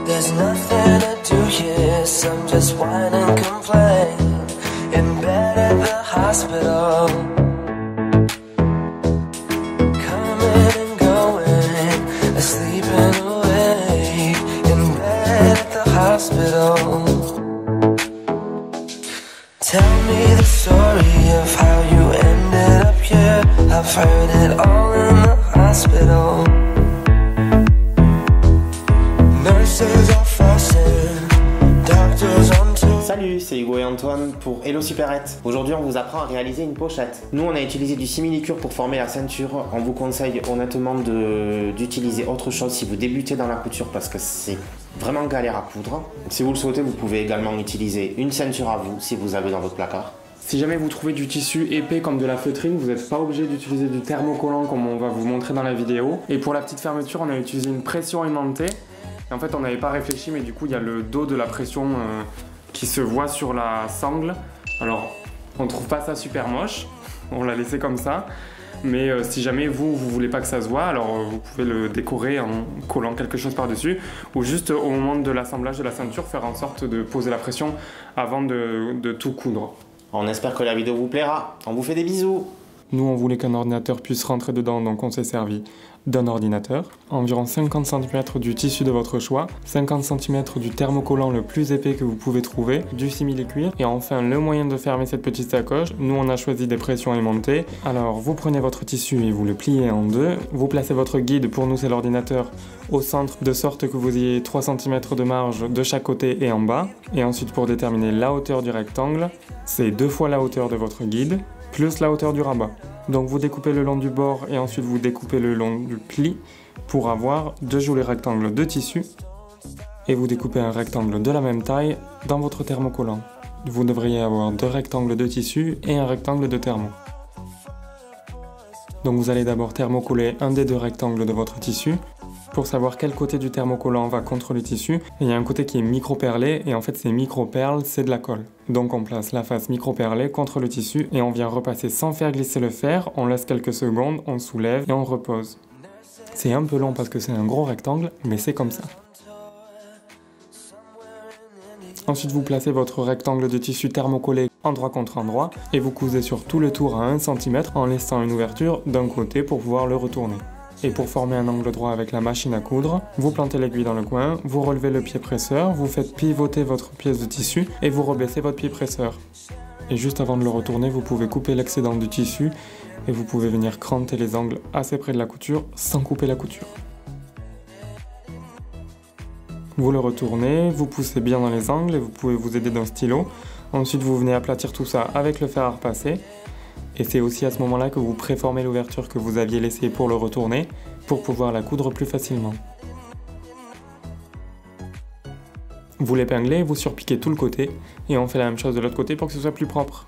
There's nothing to do here, some just whine and complain. In bed at the hospital, coming and going, asleep and awake. In bed at the hospital. Tell me the story of how you ended up here. I've heard it all in the hospital. Salut, c'est Hugo et Antoine pour Hello Supérette. Aujourd'hui, on vous apprend à réaliser une pochette. Nous, on a utilisé du simili-cure pour former la ceinture. On vous conseille honnêtement d'utiliser autre chose si vous débutez dans la couture parce que c'est vraiment galère à coudre. Si vous le souhaitez, vous pouvez également utiliser une ceinture à vous si vous avez dans votre placard. Si jamais vous trouvez du tissu épais comme de la feutrine, vous n'êtes pas obligé d'utiliser du thermocollant comme on va vous montrer dans la vidéo. Et pour la petite fermeture, on a utilisé une pression aimantée. Et en fait, on n'avait pas réfléchi, mais du coup, il y a le dos de la pression qui se voit sur la sangle. Alors, on trouve pas ça super moche, on l'a laissé comme ça. Mais si jamais vous voulez pas que ça se voit, alors vous pouvez le décorer en collant quelque chose par-dessus. Ou juste au moment de l'assemblage de la ceinture, faire en sorte de poser la pression avant de tout coudre. On espère que la vidéo vous plaira. On vous fait des bisous. Nous, on voulait qu'un ordinateur puisse rentrer dedans, donc on s'est servi d'un ordinateur, environ 50 cm du tissu de votre choix, 50 cm du thermocollant le plus épais que vous pouvez trouver, du simili-cuir, et enfin le moyen de fermer cette petite sacoche. Nous, on a choisi des pressions aimantées. Alors, vous prenez votre tissu et vous le pliez en deux, vous placez votre guide, pour nous c'est l'ordinateur, au centre, de sorte que vous ayez 3 cm de marge de chaque côté et en bas, et ensuite pour déterminer la hauteur du rectangle, c'est 2 fois la hauteur de votre guide, plus la hauteur du rabat. Donc vous découpez le long du bord et ensuite vous découpez le long du pli pour avoir 2 jolis rectangles de tissu. Et vous découpez un rectangle de la même taille dans votre thermocollant. Vous devriez avoir 2 rectangles de tissu et un rectangle de thermo. Donc vous allez d'abord thermocoller un des 2 rectangles de votre tissu pour savoir quel côté du thermocollant va contre le tissu. Et il y a un côté qui est micro-perlé et en fait ces micro-perles c'est de la colle. Donc on place la face micro-perlée contre le tissu et on vient repasser sans faire glisser le fer, on laisse quelques secondes, on soulève et on repose. C'est un peu long parce que c'est un gros rectangle, mais c'est comme ça. Ensuite vous placez votre rectangle de tissu thermocollé endroit contre endroit et vous cousez sur tout le tour à 1 cm en laissant une ouverture d'un côté pour pouvoir le retourner. Et pour former un angle droit avec la machine à coudre, vous plantez l'aiguille dans le coin, vous relevez le pied presseur, vous faites pivoter votre pièce de tissu et vous rebaissez votre pied presseur. Et juste avant de le retourner, vous pouvez couper l'excédent du tissu et vous pouvez venir cranter les angles assez près de la couture sans couper la couture. Vous le retournez, vous poussez bien dans les angles et vous pouvez vous aider d'un stylo. Ensuite, vous venez aplatir tout ça avec le fer à repasser. Et c'est aussi à ce moment-là que vous préformez l'ouverture que vous aviez laissée pour le retourner, pour pouvoir la coudre plus facilement. Vous l'épinglez, vous surpiquez tout le côté, et on fait la même chose de l'autre côté pour que ce soit plus propre.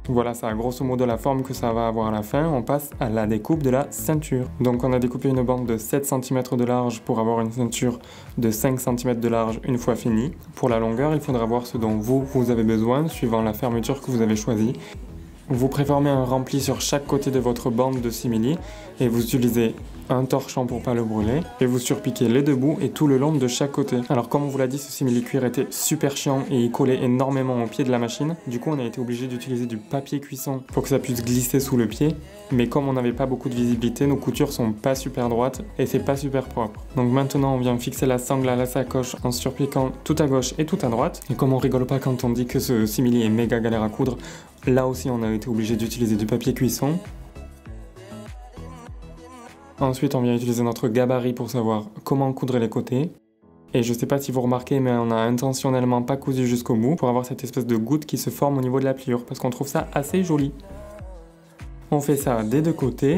Voilà, ça a grosso modo la forme que ça va avoir à la fin. On passe à la découpe de la ceinture. Donc on a découpé une bande de 7 cm de large pour avoir une ceinture de 5 cm de large une fois finie. Pour la longueur, il faudra voir ce dont vous avez besoin suivant la fermeture que vous avez choisie. Vous préformez un rempli sur chaque côté de votre bande de simili et vous utilisez un torchon pour pas le brûler et vous surpiquez les deux bouts et tout le long de chaque côté. Alors comme on vous l'a dit, ce simili cuir était super chiant et il collait énormément au pied de la machine. Du coup on a été obligé d'utiliser du papier cuisson pour que ça puisse glisser sous le pied. Mais comme on n'avait pas beaucoup de visibilité, nos coutures sont pas super droites et c'est pas super propre. Donc maintenant on vient fixer la sangle à la sacoche en surpiquant tout à gauche et tout à droite. Et comme on rigole pas quand on dit que ce simili est méga galère à coudre, là aussi on a été obligé d'utiliser du papier cuisson. Ensuite on vient utiliser notre gabarit pour savoir comment coudre les côtés. Et je sais pas si vous remarquez, mais on a intentionnellement pas cousu jusqu'au bout pour avoir cette espèce de goutte qui se forme au niveau de la pliure parce qu'on trouve ça assez joli. On fait ça des deux côtés.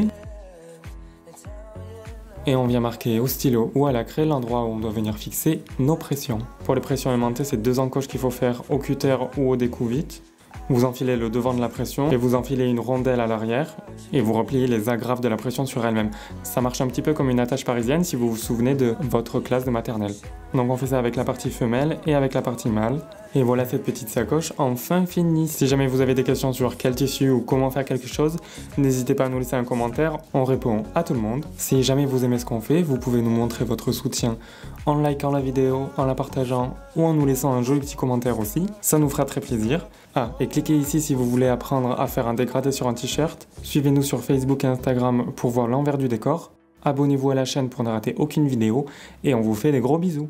Et on vient marquer au stylo ou à la craie l'endroit où on doit venir fixer nos pressions. Pour les pressions aimantées, c'est 2 encoches qu'il faut faire au cutter ou au découpe-vite. Vous enfilez le devant de la pression et vous enfilez une rondelle à l'arrière et vous repliez les agrafes de la pression sur elle-même. Ça marche un petit peu comme une attache parisienne si vous vous souvenez de votre classe de maternelle. Donc on fait ça avec la partie femelle et avec la partie mâle. Et voilà cette petite sacoche enfin finie. Si jamais vous avez des questions sur quel tissu ou comment faire quelque chose, n'hésitez pas à nous laisser un commentaire, on répond à tout le monde. Si jamais vous aimez ce qu'on fait, vous pouvez nous montrer votre soutien en likant la vidéo, en la partageant ou en nous laissant un joli petit commentaire aussi. Ça nous fera très plaisir. Ah, et cliquez ici si vous voulez apprendre à faire un dégradé sur un t-shirt. Suivez-nous sur Facebook et Instagram pour voir l'envers du décor. Abonnez-vous à la chaîne pour ne rater aucune vidéo et on vous fait des gros bisous.